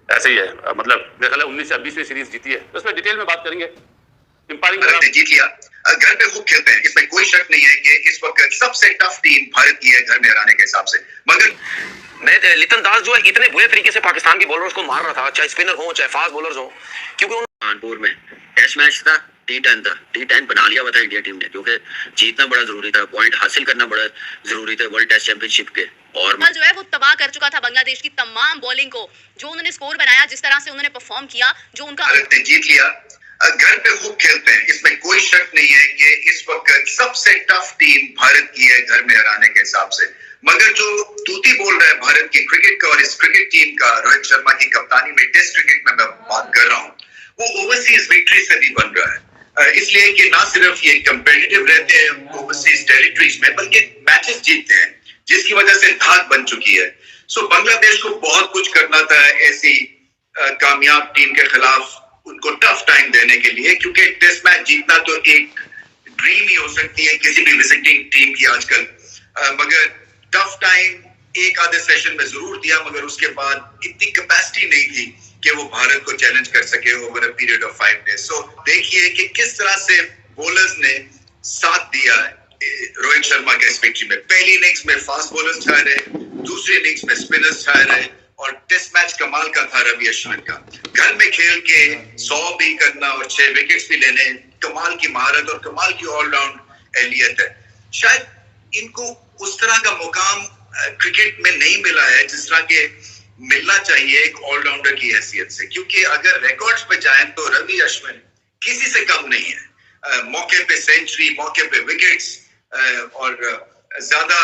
ऐसे ही है, मतलब मेरे ख्याल 19 या 20वीं सीरीज जीती है, तो उसमें डिटेल में बात करेंगे। एम्पायरिंग जीत लिया, घर पे खूब खेलते हैं, इसमें कोई शक नहीं है कि इस वक्त सबसे टफ टीम भारत की है घर में हराने के हिसाब से। मगर लिटन दास जो है इतने बुरे तरीके से पाकिस्तान के बॉलर्स को मार रहा था, चाहे स्पिनर हो चाहे फास्ट बॉलर्स हो, क्योंकि कानपुर में टेस्ट मैच था, T10 था, T10 बना लिया हुआ था इंडिया टीम ने, क्योंकि जीतना बड़ा जरूरी था, पॉइंट हासिल करना बड़ा जरूरी था वर्ल्ड टेस्ट चैंपियनशिप के। और जो है वो तबाह कर चुका था बांग्लादेश की तमाम बॉलिंग को, जो उन्होंने स्कोर बनाया, जिस तरह से उन्होंने परफॉर्म किया, जो उनका जीत लिया, घर पे खूब खेलते हैं, इसमें कोई शक नहीं है कि इस वक्त सबसे टफ टीम भारत की है घर में हराने के हिसाब से। मगर जो तूती बोल रहा है भारत की क्रिकेट का और इस क्रिकेट टीम का, रोहित शर्मा की कप्तानी में टेस्ट क्रिकेट में मैं बात कर रहा हूँ, वो ओवरसीज विक्ट्री से भी बन रहा है, इसलिए कि ना सिर्फ ये कंपेटिटिव रहते हैं ओवरसीज टेरिटरीज में, बल्कि मैचेस जीतते हैं, जिसकी वजह से धाक बन चुकी है। सो बांग्लादेश को बहुत कुछ करना था ऐसी कामयाब टीम के खिलाफ, उनको टफ टाइम देने के लिए, क्योंकि टेस्ट मैच जीतना तो एक ड्रीम ही हो सकती है किसी भी विजिटिंग टीम की आजकल, मगर टफ टाइम एक आधे सेशन में जरूर दिया, मगर उसके बाद इतनी कैपेसिटी नहीं थी कि वो भारत को चैलेंज कर सके over a period of 5 days. So देखिए कि किस तरह से बॉलर्स ने साथ दिया रोहित शर्मा के इस विक्ट्री में। पहली इनिंग्स में फास्ट बॉलर्स छा रहे, दूसरी इनिंग्स में स्पिनर्स छा रहे, और टेस्ट मैच कमाल का था रवि अश्विन का, घर में खेल के 100 भी करना और 6 विकेट्स भी लेने, कमाल की महारत और कमाल की ऑलराउंड एहलियत है। शायद इनको उस तरह का मुकाम क्रिकेट में नहीं मिला है जिस तरह के मिलना चाहिए एक ऑलराउंडर की हैसियत से, क्योंकि अगर रिकॉर्ड्स पे जाएं तो रवि अश्विन किसी से कम नहीं है। मौके पे सेंचुरी, मौके पे विकेट्स, और ज्यादा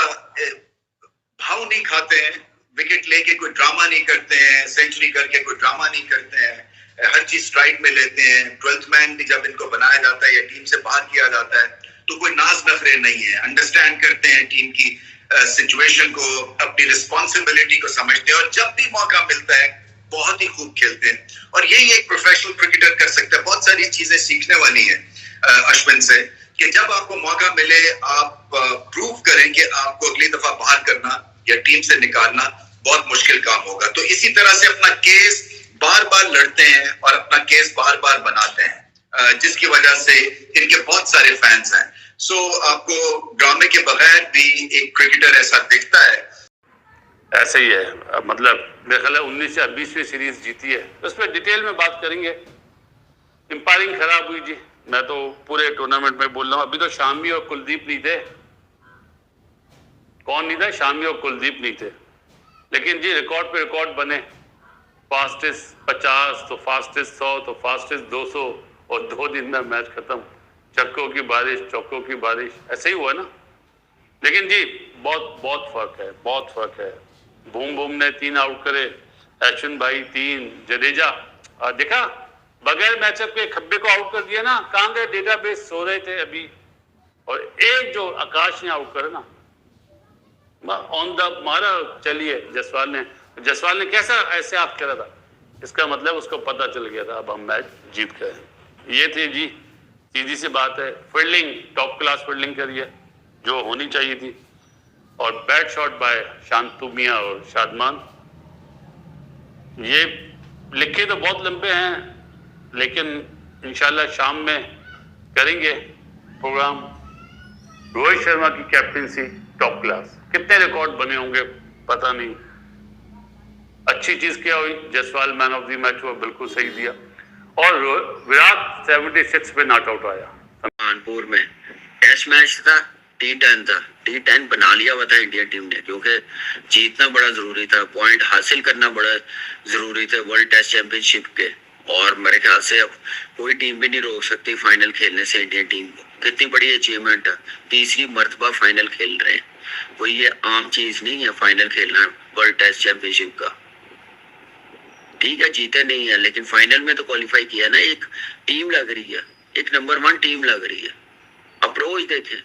भाव नहीं खाते हैं, विकेट लेके कोई ड्रामा नहीं करते हैं, सेंचुरी करके कोई ड्रामा नहीं करते हैं, हर चीज स्ट्राइक में लेते हैं। 12th मैन भी जब इनको बनाया जाता है या टीम से बाहर किया जाता है तो कोई नाज नखरे नहीं है, अंडरस्टैंड करते हैं टीम की सिचुएशन को, अपनी रिस्पॉन्सिबिलिटी को समझते हैं, और जब भी मौका मिलता है बहुत ही खूब खेलते हैं। और यही एक प्रोफेशनल क्रिकेटर कर सकता है। बहुत सारी चीजें सीखने वाली है अश्विन से, कि जब आपको मौका मिले आप प्रूव करें कि आपको अगली दफा बाहर करना या टीम से निकालना बहुत मुश्किल काम होगा। तो इसी तरह से अपना केस बार बार लड़ते हैं और अपना केस बार बार बनाते हैं, जिसकी वजह से इनके बहुत सारे फैंस हैं। सो आपको ड्रामे के बगैर भी एक क्रिकेटर ऐसा दिखता है। ऐसे ही है, मतलब मेरे ख्याल 19 या 20वीं सीरीज जीती है, तो उसमें डिटेल में बात करेंगे। एम्पायरिंग खराब हुई जी, मैं तो पूरे टूर्नामेंट में बोल रहा हूँ, अभी तो शामी और कुलदीप नहीं थे। कौन नहीं था? शामी और कुलदीप नहीं थे, लेकिन जी रिकॉर्ड पे रिकॉर्ड बने। फास्टेस्ट 50 तो फास्टेस्ट 100 तो फास्टेस्ट 200, और 2 दिन में मैच खत्म। छक्कों की बारिश, चौकों की बारिश, ऐसे ही हुआ ना। लेकिन जी बहुत बहुत फर्क है, बहुत फर्क है। बूम बूम ने 3 आउट करे, अश्विन भाई 3, जडेजा देखा बगैर मैचअप के खब्बे को आउट कर दिया ना। कहाँ गए डेटाबेस, सो रहे थे अभी। और एक जो आकाश ने आउट करे ना, ऑन द मारा, चलिए जसवाल ने कैसा ऐसे आप करा था, इसका मतलब उसको पता चल गया था अब हम मैच जीत गए। ये थी जी, सीधी सी बात है। फील्डिंग टॉप क्लास फील्डिंग करी है जो होनी चाहिए थी, और बैट शॉट बाय शांतु मियां और शादमान। ये लिखे तो बहुत लंबे हैं, लेकिन इंशाल्लाह शाम में करेंगे प्रोग्राम। रोहित शर्मा की कैप्टनसी टॉप क्लास, कितने रिकॉर्ड बने होंगे पता नहीं। अच्छी चीज क्या हुई, Jaswal man of the match हुआ, बिल्कुल सही दिया। और विराट 76 पे नॉट आउट आया। कानपुर में टेस्ट मैच था, T10 था, T10 बना लिया हुआ था इंडिया टीम ने, क्योंकि जीतना बड़ा जरूरी था, पॉइंट हासिल करना बड़ा जरूरी था वर्ल्ड टेस्ट चैंपियनशिप के। और मेरे ख्याल से अब कोई टीम भी नहीं रोक सकती फाइनल खेलने से इंडियन टीम को। कितनी बड़ी अचीवमेंट है, तीसरी मर्तबा फाइनल खेल रहे हैं, कोई ये आम चीज नहीं है फाइनल खेलना वर्ल्ड टेस्ट चैंपियनशिप का। ठीक है जीते नहीं है, लेकिन फाइनल में तो क्वालिफाई किया ना। एक टीम लग रही है, एक नंबर 1 टीम लग रही है। अप्रोच देखें,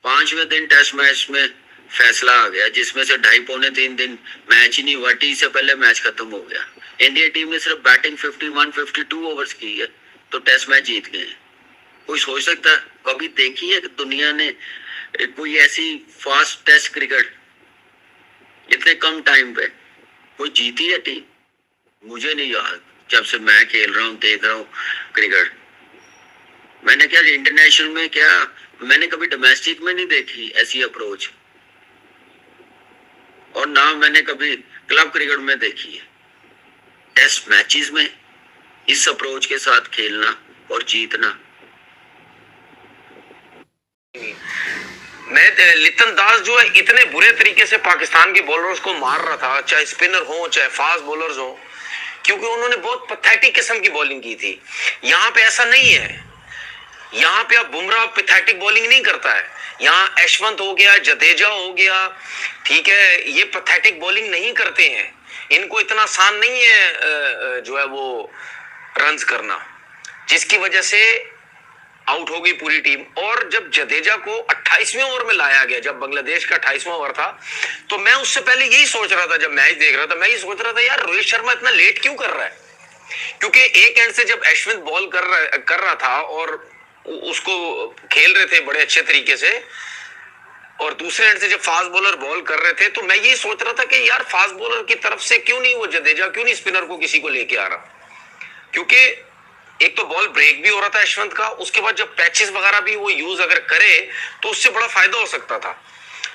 5वें दिन टेस्ट मैच में फैसला आ गया, जिसमें से 2.5 पौने 3 दिन मैच ही नहीं हुआ, टी से पहले मैच खत्म हो गया। इंडिया टीम ने सिर्फ बैटिंग 51-52 ओवर्स की है तो टेस्ट मैच जीत गए। कोई सोच सकता है, कभी देखी है कि दुनिया ने कोई ऐसी फास्ट टेस्ट क्रिकेट इतने कम टाइम पे कोई जीती है टीम? मुझे नहीं याद, जब से मैं खेल रहा हूँ, देख रहा हूँ क्रिकेट, मैंने क्या इंटरनेशनल में, क्या मैंने कभी डोमेस्टिक में नहीं देखी ऐसी अप्रोच, और ना मैंने कभी क्लब क्रिकेट में देखी है। टेस्ट मैचेस में इस अप्रोच के साथ खेलना और जीतना। मैं लिटन दास जो है इतने बुरे तरीके से पाकिस्तान के बॉलर्स को मार रहा था, चाहे स्पिनर हो चाहे फास्ट बॉलर्स हो, क्योंकि उन्होंने बहुत पैथेटिक किस्म की बॉलिंग की थी। यहाँ पे ऐसा नहीं है, यहाँ पे अब बुमराह पैथेटिक बॉलिंग नहीं करता है। यहाँ यशवंत हो गया, जडेजा हो गया, ठीक है, ये पैथेटिक बॉलिंग नहीं करते हैं। इनको इतना आसान नहीं है जो है वो रन्स करना, जिसकी वजह से आउट हो गई पूरी टीम। और जब जडेजा को 28वें ओवर में लाया गया, जब बांग्लादेश का 28वां ओवर था, तो मैं उससे पहले यही सोच रहा था, जब मैच देख रहा था, मैं यही सोच रहा था यार रोहित शर्मा इतना लेट क्यों कर रहा है। क्योंकि एक एंड से जब अश्विन बॉल कर रहा था और उसको खेल रहे थे बड़े अच्छे तरीके से, और दूसरे एंड से जब फास्ट बॉलर बॉल कर रहे थे, तो मैं यही सोच रहा था कि यार फास्ट बॉलर की तरफ से क्यों नहीं वो जडेजा, क्यों नहीं स्पिनर को किसी को लेके आ रहा। क्योंकि एक तो बॉल ब्रेक भी हो रहा था यशवंत का, उसके बाद जब पैचेस वगैरह भी वो यूज अगर करे तो उससे बड़ा फायदा हो सकता था।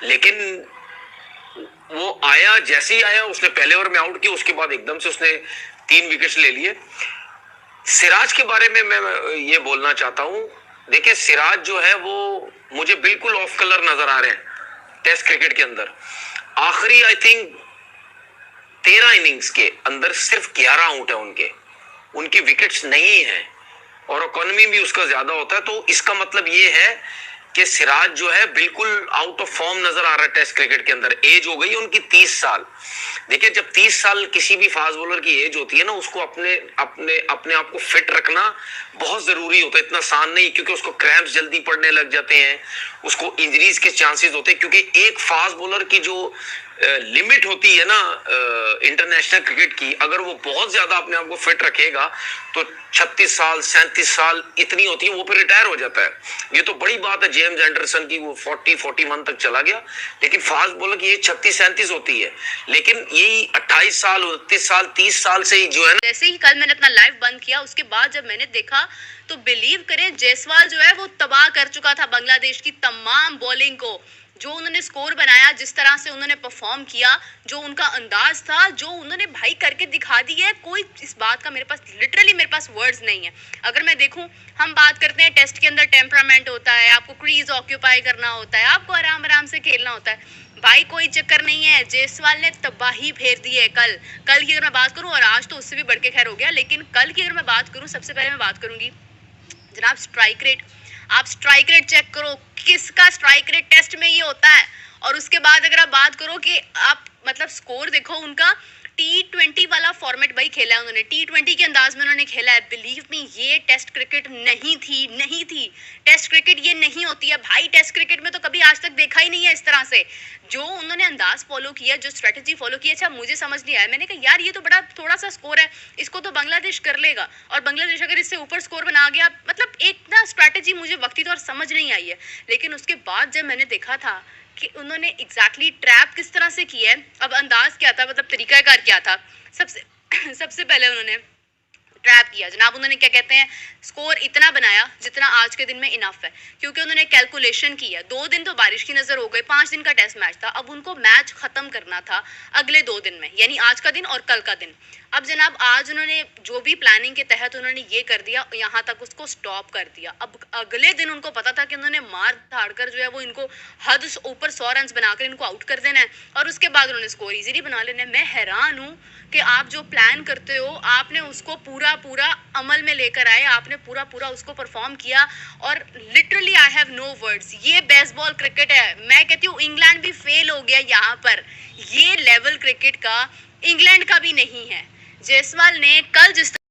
लेकिन वो आया, जैसे ही आया उसने पहले ओवर में आउट किया, उसके बाद एकदम से उसने 3 विकेट्स ले लिए। सिराज के बारे में मैं ये बोलना चाहता हूं, देखिए सिराज जो है वो मुझे बिल्कुल ऑफ कलर नजर आ रहे हैं टेस्ट क्रिकेट के अंदर। आखिरी आई थिंक 13 इनिंग्स के अंदर सिर्फ 11 आउट है उनकी विकेट्स नहीं है, और इकोनॉमी भी उसका ज्यादा होता है। तो इसका मतलब ये है कि सिराज जो है बिल्कुल आउट ऑफ फॉर्म नजर आ रहा है टेस्ट क्रिकेट के अंदर। एज हो गई उनकी 30 साल। देखिए जब 30 साल किसी भी फास्ट बॉलर की एज होती है ना, उसको अपने अपने अपने आप को फिट रखना बहुत जरूरी होता है। इतना आसान नहीं, क्योंकि उसको क्रैम्प्स जल्दी पड़ने लग जाते हैं, उसको इंजरीज के चांसेस होते हैं। क्योंकि एक फास्ट बॉलर की जो लिमिट होती है ना इंटरनेशनल क्रिकेट की, अगर वो बहुत ज्यादा अपने आप को फिट रखेगा तो 36 साल 37 साल इतनी होती है, वो फिर रिटायर हो जाता है। ये तो बड़ी बात है जेम्स एंडरसन की, वो 40-41 तक चला गया, लेकिन फास्ट बॉलर की एज 36-37 होती है। लेकिन यही 28 साल 29 साल 30 साल से ही जो है ना। जैसे ही कल मैंने अपना लाइव बंद किया, उसके बाद जब मैंने देखा तो बिलीव करें जायसवाल जो है वो तबाह कर चुका था बांग्लादेश की तमाम बॉलिंग को। जो उन्होंने स्कोर बनाया, जिस तरह से उन्होंने परफॉर्म किया, जो उनका अंदाज था, जो उन्होंने भाई करके दिखा दी है, कोई इस बात का मेरे पास वर्ड्स नहीं है। अगर मैं देखूं, हम बात करते हैं टेस्ट के अंदर टेम्परामेंट होता है, आपको क्रीज ऑक्यूपाई करना होता है, आपको आराम आराम से खेलना होता है। भाई कोई चक्कर नहीं है, जायसवाल ने तबाही फेर दी है। कल की अगर मैं बात करूं, और आज तो उससे भी बढ़ के खैर हो गया, लेकिन कल की अगर मैं बात करूं, सबसे पहले मैं बात करूंगी जनाब स्ट्राइक रेट। आप स्ट्राइक रेट चेक करो, किसका स्ट्राइक रेट टेस्ट में ये होता है। और उसके बाद अगर आप बात करो कि आप मतलब स्कोर देखो उनका, T20 वाला फॉर्मेट भाई खेला है उन्होंने, T20 के अंदाज में उन्होंने खेला है। बिलीव मी, ये टेस्ट क्रिकेट नहीं थी। टेस्ट क्रिकेट ये नहीं होती है भाई। टेस्ट क्रिकेट में तो कभी आज तक देखा ही नहीं है इस तरह से जो उन्होंने अंदाज फॉलो किया, जो स्ट्रेटेजी फॉलो की। अच्छा मुझे समझ नहीं आया, मैंने कहा यार ये तो बड़ा थोड़ा सा स्कोर है, इसको तो बांग्लादेश कर लेगा, और बांग्लादेश अगर इससे ऊपर स्कोर बना गया, मतलब एक ना स्ट्रेटेजी मुझे वक्ती तौर समझ नहीं आई है। लेकिन उसके बाद जब मैंने देखा था कि उन्होंने एग्जैक्टली ट्रैप किस तरह से किया है, अब अंदाज क्या था, मतलब तरीकाकार क्या था। सबसे पहले उन्होंने ट्रैप किया जनाब, उन्होंने क्या कहते हैं, स्कोर इतना बनाया जितना आज के दिन में इनफ है। क्योंकि उन्होंने कैलकुलेशन की है, 2 दिन तो बारिश की नजर हो गई, 5 दिन का टेस्ट मैच था, अब उनको मैच खत्म करना था अगले 2 दिन में, यानी आज का दिन और कल का दिन। अब जनाब आज उन्होंने जो भी प्लानिंग के तहत उन्होंने ये कर दिया, यहाँ तक उसको स्टॉप कर दिया। अब अगले दिन उनको पता था कि उन्होंने मार धाड़ कर जो है वो इनको हद से ऊपर 100 रन बनाकर इनको आउट कर देना है, और उसके बाद उन्होंने स्कोर इजीली बना लेना है। मैं हैरान हूँ कि आप जो प्लान करते हो, आपने उसको पूरा अमल में लेकर आए, आपने पूरा उसको परफॉर्म किया, और literally I have no words. ये बेसबॉल क्रिकेट है। मैं कहती हूँ इंग्लैंड भी फेल हो गया यहाँ पर, ये लेवल क्रिकेट का इंग्लैंड का भी नहीं है। जायसवाल ने कल जिस